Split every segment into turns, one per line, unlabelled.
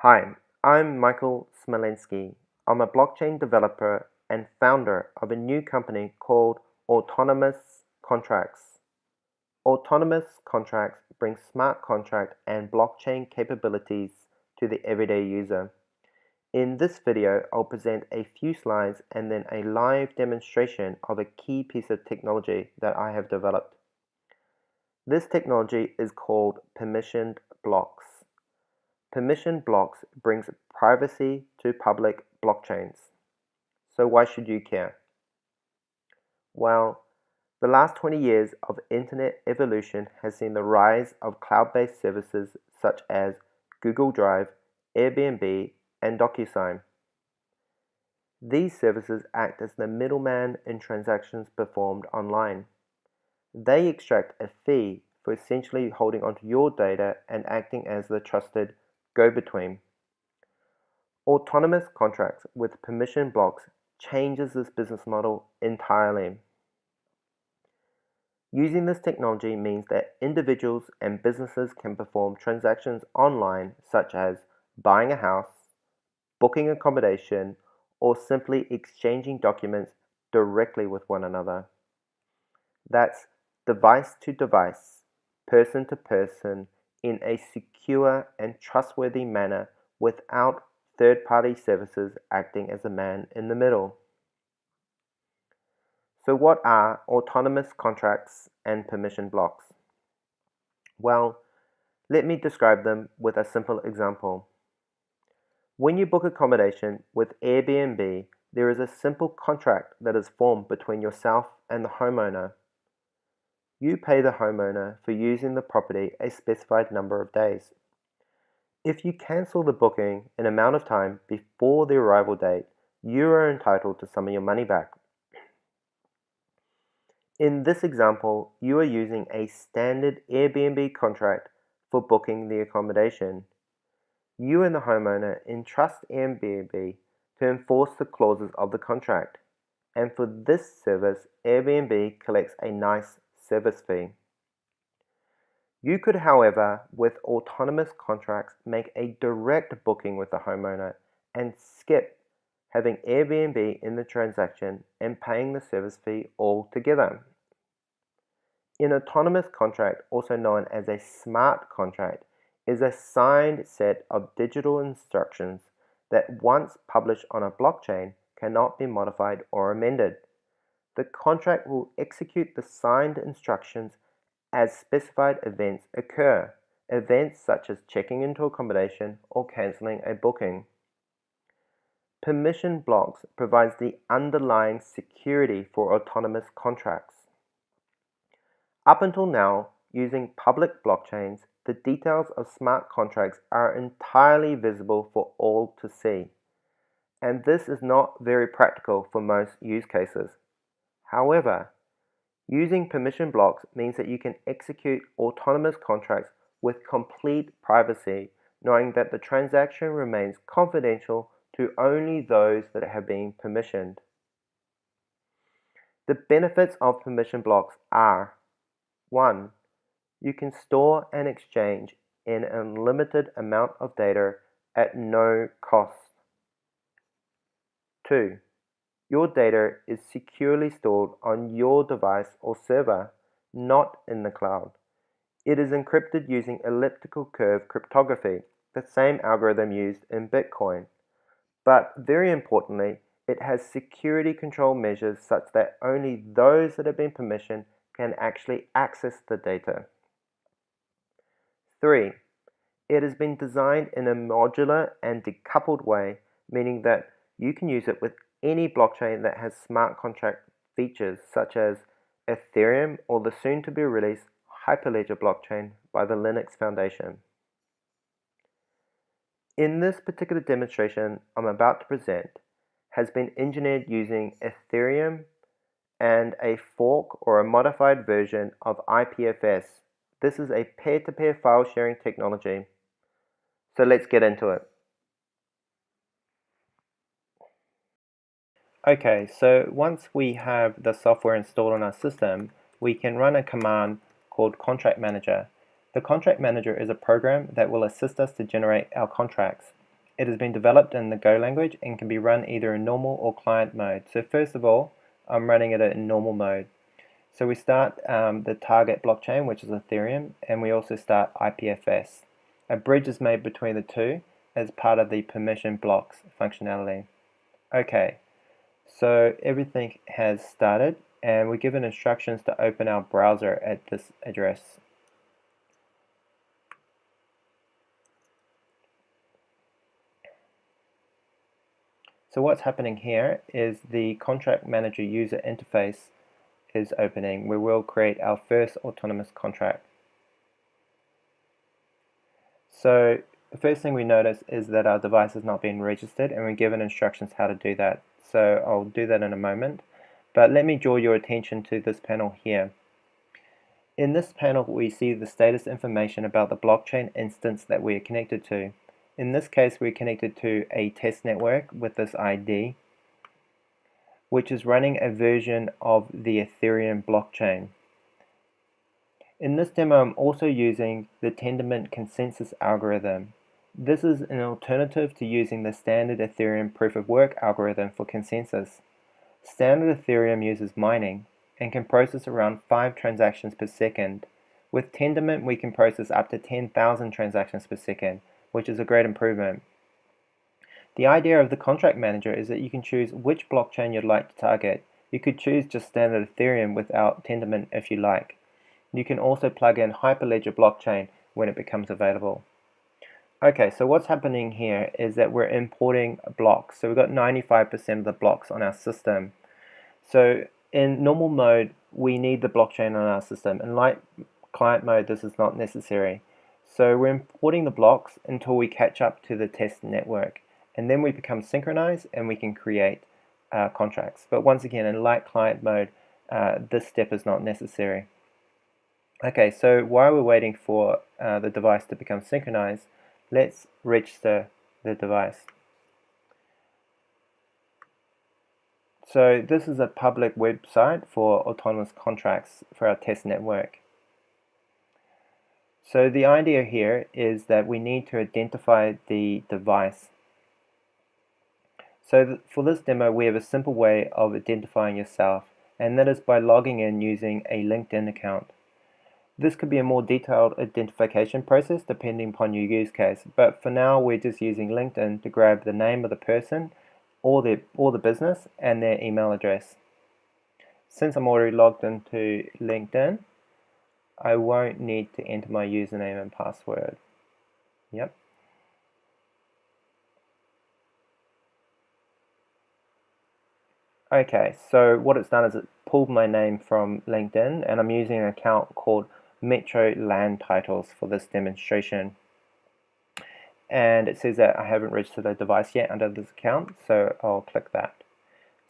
Hi, I'm Michael Smolensky. I'm a blockchain developer and founder of a new company called Autonomous Contracts. Autonomous Contracts bring smart contract and blockchain capabilities to the everyday user. In this video, I'll present a few slides and then a live demonstration of a key piece of technology that I have developed. This technology is called permissioned blocks. Permission blocks brings privacy to public blockchains. So why should you care? Well, the last 20 years of internet evolution has seen the rise of cloud-based services such as Google Drive, Airbnb, and DocuSign. These services act as the middleman in transactions performed online. They extract a fee for essentially holding onto your data and acting as the trusted go-between. Autonomous contracts with permission blocks changes this business model entirely. Using this technology means that individuals and businesses can perform transactions online such as buying a house, booking accommodation, or simply exchanging documents directly with one another. That's device to device, person to person, in a secure and trustworthy manner without third-party services acting as a man in the middle. So what are autonomous contracts and permission blocks? Well, let me describe them with a simple example. When you book accommodation with Airbnb, there is a simple contract that is formed between yourself and the homeowner. You pay the homeowner for using the property a specified number of days. If you cancel the booking an amount of time before the arrival date, you are entitled to some of your money back. In this example, you are using a standard Airbnb contract for booking the accommodation. You and the homeowner entrust Airbnb to enforce the clauses of the contract, and for this service, Airbnb collects a nice service fee. You could, however, with autonomous contracts, make a direct booking with the homeowner and skip having Airbnb in the transaction and paying the service fee altogether. An autonomous contract, also known as a smart contract, is a signed set of digital instructions that once published on a blockchain cannot be modified or amended. The contract will execute the signed instructions as specified events occur, events such as checking into accommodation or cancelling a booking. Permission blocks provides the underlying security for autonomous contracts. Up until now, using public blockchains, the details of smart contracts are entirely visible for all to see, and this is not very practical for most use cases. However, using permission blocks means that you can execute autonomous contracts with complete privacy, knowing that the transaction remains confidential to only those that have been permissioned. The benefits of permission blocks are: 1. You can store and exchange an unlimited amount of data at no cost. 2. Your data is securely stored on your device or server, not in the cloud. It is encrypted using elliptical curve cryptography, the same algorithm used in Bitcoin. But very importantly, it has security control measures such that only those that have been permissioned can actually access the data. 3. It has been designed in a modular and decoupled way, meaning that you can use it with any blockchain that has smart contract features such as Ethereum or the soon-to-be-released Hyperledger blockchain by the Linux Foundation. In this particular demonstration I'm about to present has been engineered using Ethereum and a fork or a modified version of IPFS. This is a peer-to-peer file sharing technology. So let's get into it. Okay, so once we have the software installed on our system, we can run a command called Contract Manager. The Contract Manager is a program that will assist us to generate our contracts. It has been developed in the Go language and can be run either in normal or client mode. So first of all, I'm running it in normal mode. So we start the target blockchain, which is Ethereum, and we also start IPFS. A bridge is made between the two as part of the permission blocks functionality. Okay, so everything has started, and we're given instructions to open our browser at this address. So what's happening here is the contract manager user interface is opening, where we'll create our first autonomous contract. So the first thing we notice is that our device has not been registered, and we're given instructions how to do that. So I'll do that in a moment, but let me draw your attention to this panel here. In this panel we see the status information about the blockchain instance that we are connected to. In this case we're connected to a test network with this ID, which is running a version of the Ethereum blockchain. In this demo I'm also using the Tendermint consensus algorithm. This is an alternative to using the standard Ethereum proof of work algorithm for consensus. Standard Ethereum uses mining and can process around 5 transactions per second. With Tendermint we can process up to 10,000 transactions per second, which is a great improvement. The idea of the contract manager is that you can choose which blockchain you'd like to target. You could choose just standard Ethereum without Tendermint if you like. You can also plug in Hyperledger blockchain when it becomes available. Okay, so what's happening here is that we're importing blocks. So we've got 95% of the blocks on our system. So in normal mode, we need the blockchain on our system. In light client mode, this is not necessary. So we're importing the blocks until we catch up to the test network. And then we become synchronized and we can create contracts. But once again, in light client mode, this step is not necessary. Okay, so while we're waiting for the device to become synchronized, let's register the device. So this is a public website for autonomous contracts for our test network. So the idea here is that we need to identify the device. So for this demo we have a simple way of identifying yourself, and that is by logging in using a LinkedIn account. This could be a more detailed identification process depending upon your use case, but for now we're just using LinkedIn to grab the name of the person or the business and their email address. Since I'm already logged into LinkedIn, I won't need to enter my username and password. Yep. Okay, so what it's done is it pulled my name from LinkedIn, and I'm using an account called Metro Land Titles for this demonstration. And it says that I haven't registered a device yet under this account, so I'll click that.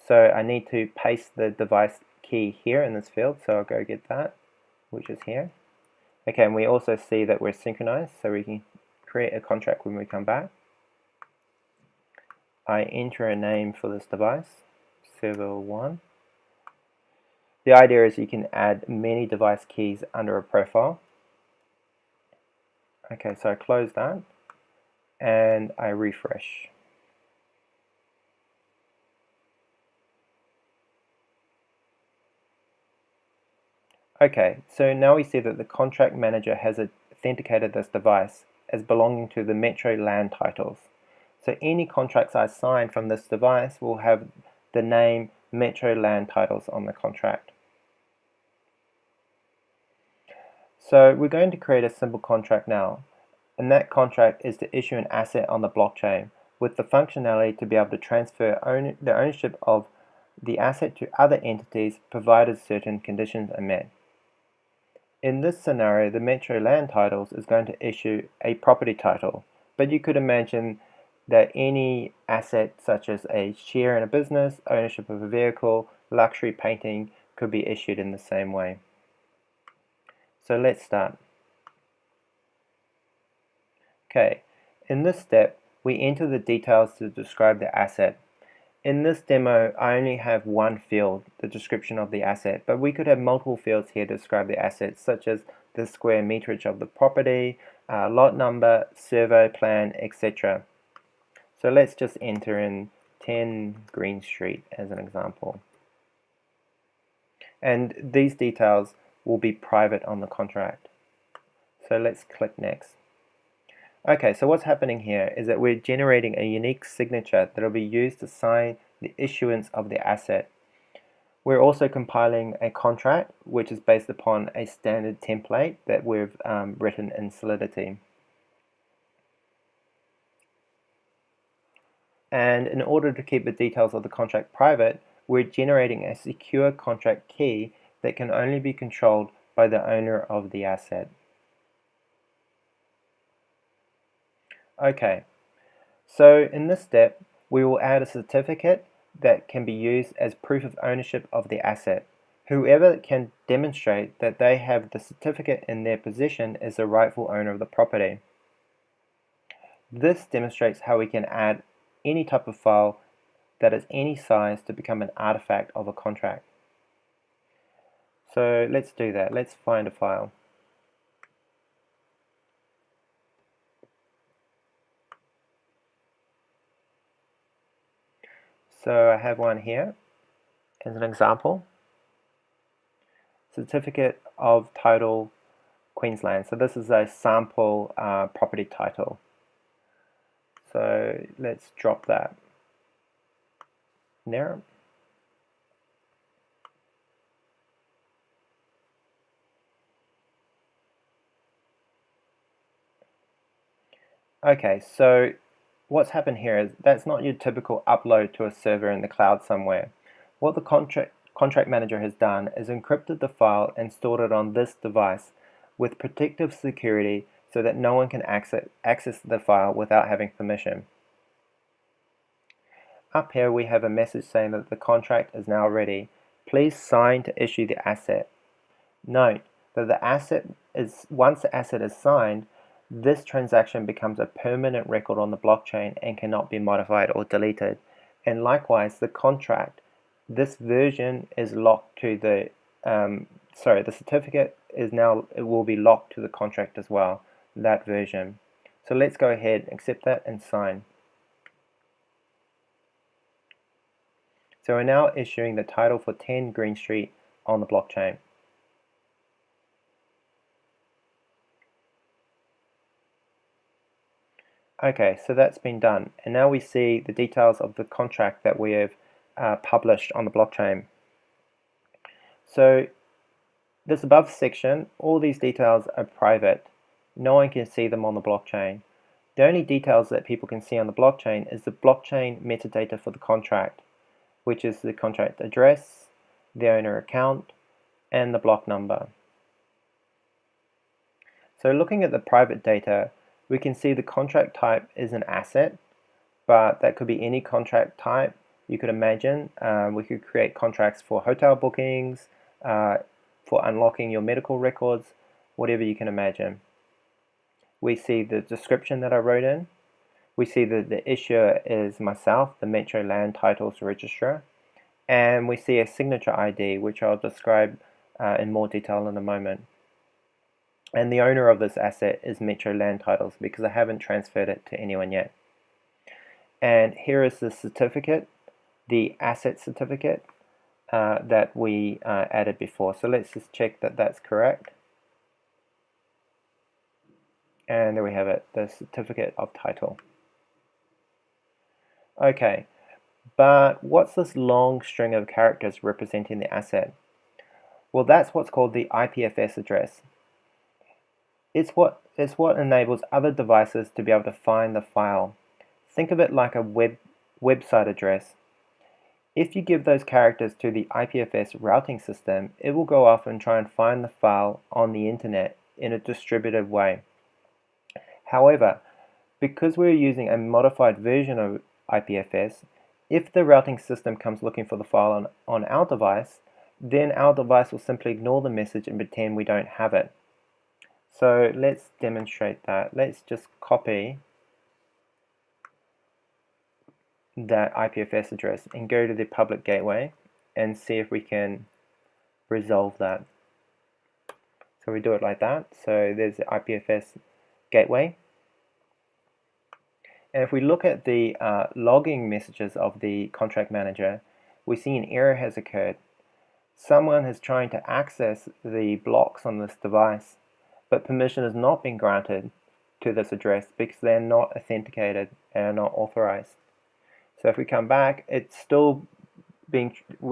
So I need to paste the device key here in this field, so I'll go get that, which is here. Okay, and we also see that we're synchronized, so we can create a contract when we come back. I enter a name for this device, server 1. The idea is you can add many device keys under a profile. Okay, so I close that and I refresh. Okay, so now we see that the contract manager has authenticated this device as belonging to the Metro Land Titles. So any contracts I sign from this device will have the name Metro Land Titles on the contract. So we're going to create a simple contract now, and that contract is to issue an asset on the blockchain with the functionality to be able to transfer the ownership of the asset to other entities provided certain conditions are met. In this scenario, the Metro Land Titles is going to issue a property title, but you could imagine that any asset such as a share in a business, ownership of a vehicle, luxury painting could be issued in the same way. So let's start. Okay, in this step we enter the details to describe the asset. In this demo I only have one field, the description of the asset, but we could have multiple fields here to describe the assets, such as the square meterage of the property, lot number, survey plan, etc. So let's just enter in 10 Green Street as an example. And these details will be private on the contract. So let's click next. Okay, so what's happening here is that we're generating a unique signature that will be used to sign the issuance of the asset. We're also compiling a contract which is based upon a standard template that we've written in Solidity. And in order to keep the details of the contract private, we're generating a secure contract key that can only be controlled by the owner of the asset. Okay, so in this step, we will add a certificate that can be used as proof of ownership of the asset. Whoever can demonstrate that they have the certificate in their possession is the rightful owner of the property. This demonstrates how we can add any type of file that is any size to become an artifact of a contract. So let's do that. Let's find a file. So I have one here as an example. Certificate of Title Queensland. So this is a sample property title. So let's drop that there. Okay, so what's happened here is that's not your typical upload to a server in the cloud somewhere. What the contract manager has done is encrypted the file and stored it on this device with protective security so that no one can access the file without having permission. Up here we have a message saying that the contract is now ready. Please sign to issue the asset. Note that once the asset is signed, this transaction becomes a permanent record on the blockchain and cannot be modified or deleted. And likewise, the contract, this version is locked to the certificate is now, it will be locked to the contract as well, that version. So let's go ahead, accept that and sign. So we're now issuing the title for 10 Green Street on the blockchain. Okay, so that's been done, and now we see the details of the contract that we have published on the blockchain. So this above section, all these details are private. No one can see them on the blockchain. The only details that people can see on the blockchain is the blockchain metadata for the contract, which is the contract address, the owner account, and the block number. So looking at the private data, we can see the contract type is an asset, but that could be any contract type you could imagine. We could create contracts for hotel bookings, for unlocking your medical records, whatever you can imagine. We see the description that I wrote in. We see that the issuer is myself, the Metro Land Titles Registrar, and we see a signature ID, which I'll describe in more detail in a moment. And the owner of this asset is Metro Land Titles because I haven't transferred it to anyone yet. And here is the certificate, the asset certificate that we added before. So let's just check that that's correct. And there we have it, the certificate of title. Okay, but what's this long string of characters representing the asset? Well, that's what's called the IPFS address. It's what enables other devices to be able to find the file. Think of it like a website address. If you give those characters to the IPFS routing system, it will go off and try and find the file on the internet in a distributed way. However, because we're using a modified version of IPFS, if the routing system comes looking for the file on our device, then our device will simply ignore the message and pretend we don't have it. So let's demonstrate that. Let's just copy that IPFS address and go to the public gateway and see if we can resolve that. So we do it like that. So there's the IPFS gateway. And if we look at the logging messages of the contract manager, we see an error has occurred. Someone is trying to access the blocks on this device, but permission has not been granted to this address because they're not authenticated and are not authorized. So if we come back, we're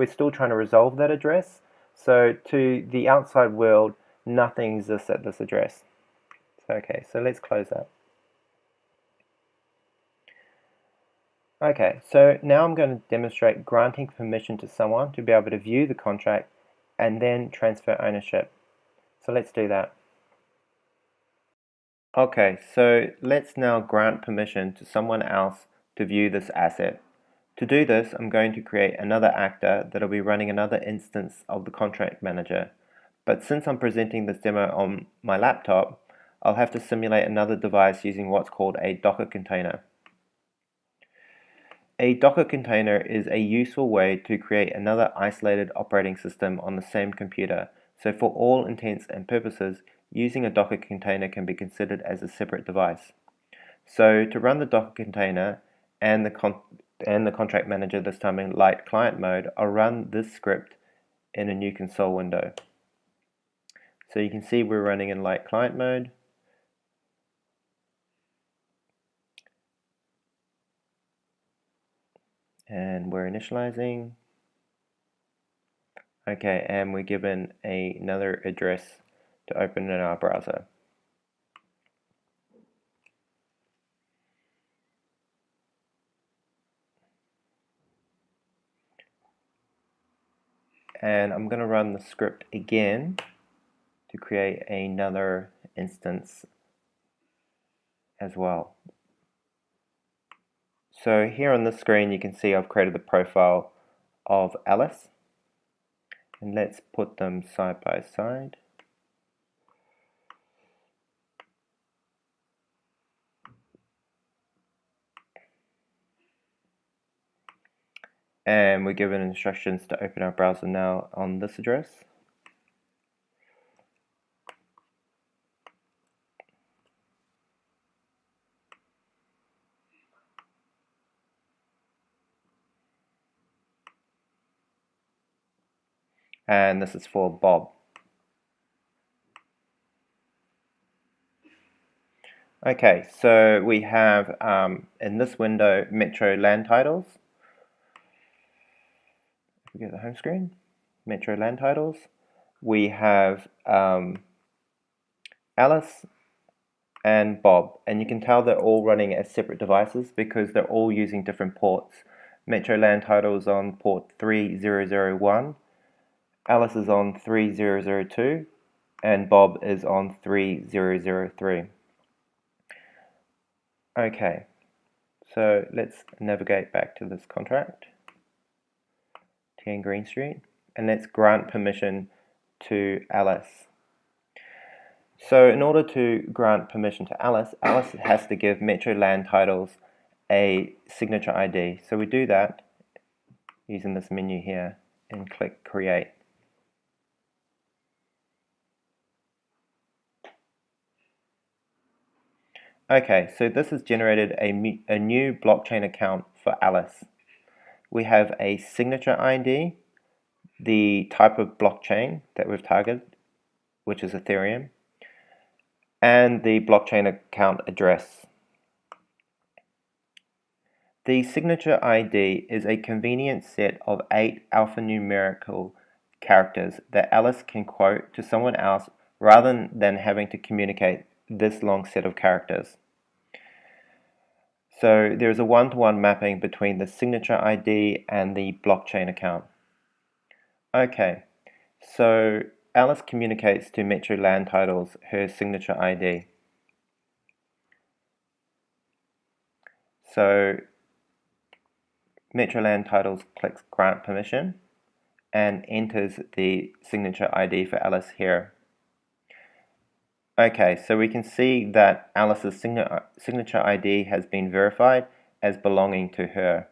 still trying to resolve that address. So to the outside world, nothing exists at this address. Okay, so let's close that. Okay, so now I'm going to demonstrate granting permission to someone to be able to view the contract and then transfer ownership. So let's do that. Okay, so let's now grant permission to someone else to view this asset. To do this, I'm going to create another actor that'll be running another instance of the contract manager. But since I'm presenting this demo on my laptop, I'll have to simulate another device using what's called a Docker container. A Docker container is a useful way to create another isolated operating system on the same computer. So for all intents and purposes, using a Docker container can be considered as a separate device. So to run the Docker container and the contract manager, this time in light client mode, I'll run this script in a new console window. So you can see we're running in light client mode. And we're initializing. Okay, and we're given another address to open in our browser. And I'm going to run the script again to create another instance as well. So here on the screen you can see I've created the profile of Alice, and let's put them side by side. And we're given instructions to open our browser now on this address. And this is for Bob. Okay, so we have in this window Metro land titles. If we go to the home screen, Metro land titles. We have Alice and Bob, and you can tell they're all running as separate devices because they're all using different ports. Metro land titles on port 3001, Alice is on 3002, and Bob is on 3003. Okay, so let's navigate back to this contract, 10 Green Street, and let's grant permission to Alice. So in order to grant permission to Alice, Alice has to give Metro land titles a signature ID. So we do that using this menu here and click create. Okay, so this has generated a new blockchain account for Alice. We have a signature ID, the type of blockchain that we've targeted, which is Ethereum, and the blockchain account address. The signature ID is a convenient set of 8 alphanumerical characters that Alice can quote to someone else rather than having to communicate this long set of characters. So there's a one-to-one mapping between the signature ID and the blockchain account. Okay, so Alice communicates to Metro Land Titles her signature ID. So Metro Land Titles clicks grant permission and enters the signature ID for Alice here. Okay, so we can see that Alice's signature ID has been verified as belonging to her.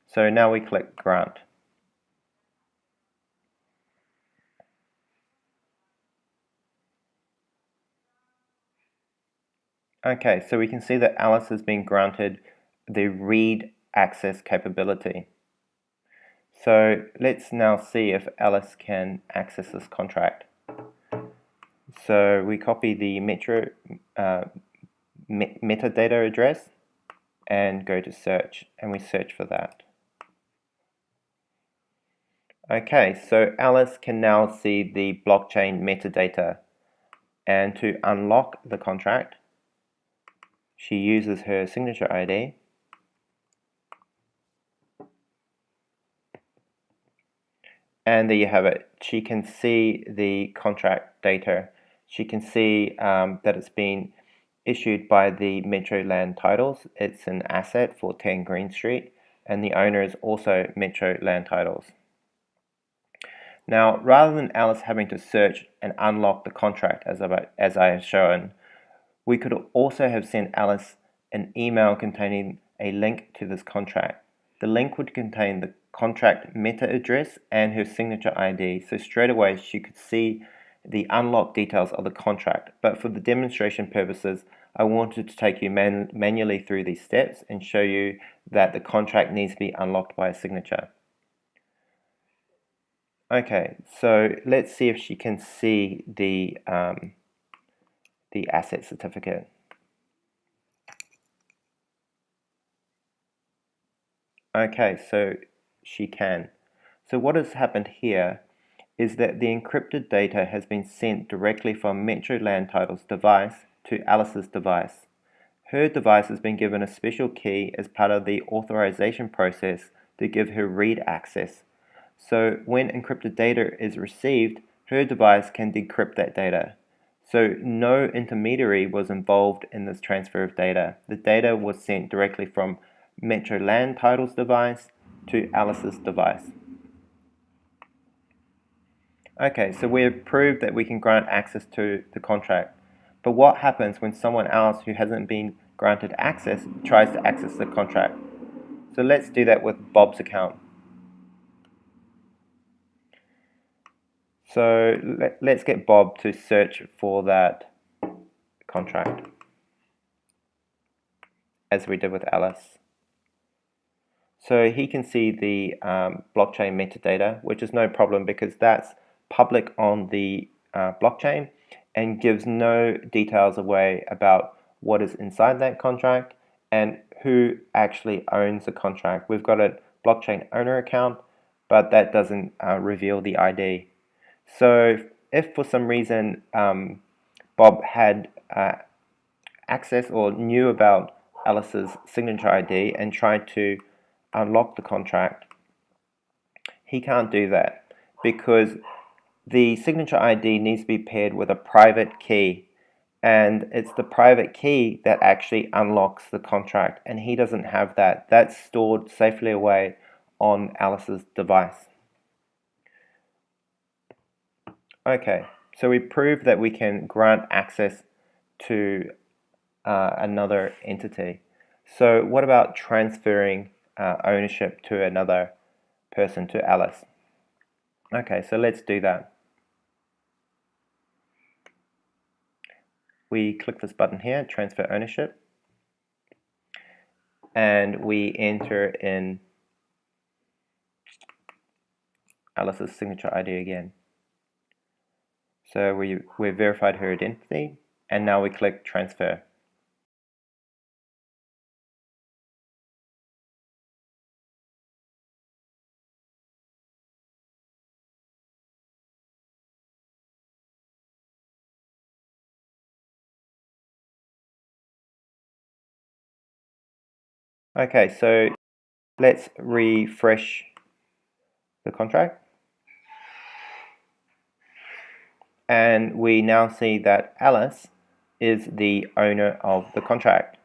So now we click grant. Okay, so we can see that Alice has been granted the read access capability. So let's now see if Alice can access this contract. So we copy the metadata address and go to search, and we search for that. Okay, so Alice can now see the blockchain metadata, and to unlock the contract, she uses her signature ID. And there you have it. She can see the contract data. She can see that it's been issued by the Metro Land Titles. It's an asset for 10 Green Street, and the owner is also Metro Land Titles. Now, rather than Alice having to search and unlock the contract as I have shown, we could also have sent Alice an email containing a link to this contract. The link would contain the contract meta address and her signature ID, so straight away she could see the unlocked details of the contract. But for the demonstration purposes, I wanted to take you manually through these steps and show you that the contract needs to be unlocked by a signature. Okay, so let's see if she can see the asset certificate. Okay, so she can. So what has happened here is that the encrypted data has been sent directly from Metro Land Title's device to Alice's device. Her device has been given a special key as part of the authorization process to give her read access. So when encrypted data is received, her device can decrypt that data. So no intermediary was involved in this transfer of data. The data was sent directly from Metro Land Title's device to Alice's device. Okay, so we have proved that we can grant access to the contract. But what happens when someone else who hasn't been granted access tries to access the contract? So let's do that with Bob's account. So let's get Bob to search for that contract, as we did with Alice. So he can see the blockchain metadata, which is no problem because that's public on the blockchain and gives no details away about what is inside that contract and who actually owns the contract. We've got a blockchain owner account, but that doesn't reveal the ID. So if for some reason Bob had access or knew about Alice's signature ID and tried to unlock the contract, he can't do that because the signature ID needs to be paired with a private key, and it's the private key that actually unlocks the contract, and he doesn't have that. That's stored safely away on Alice's device. Okay, so we proved that we can grant access to another entity. So what about transferring ownership to another person, to Alice? Okay, so let's do that. We click this button here, transfer ownership, and we enter in Alice's signature ID again. So we've verified her identity, and now we click transfer. Okay, so let's refresh the contract. And we now see that Alice is the owner of the contract.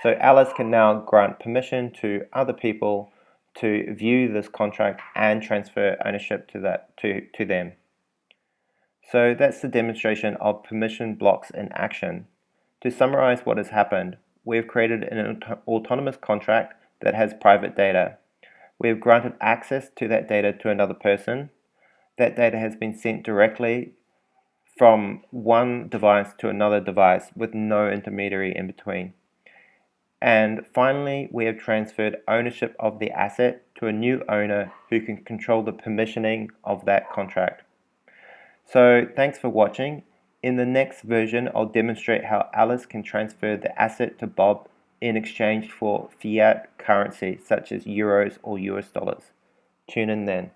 So Alice can now grant permission to other people to view this contract and transfer ownership to them. So that's the demonstration of permission blocks in action. To summarize what has happened, we've created an autonomous contract that has private data. We've granted access to that data to another person. That data has been sent directly from one device to another device with no intermediary in between. And finally, we have transferred ownership of the asset to a new owner who can control the permissioning of that contract. So thanks for watching. In the next version, I'll demonstrate how Alice can transfer the asset to Bob in exchange for fiat currency such as euros or US dollars. Tune in then.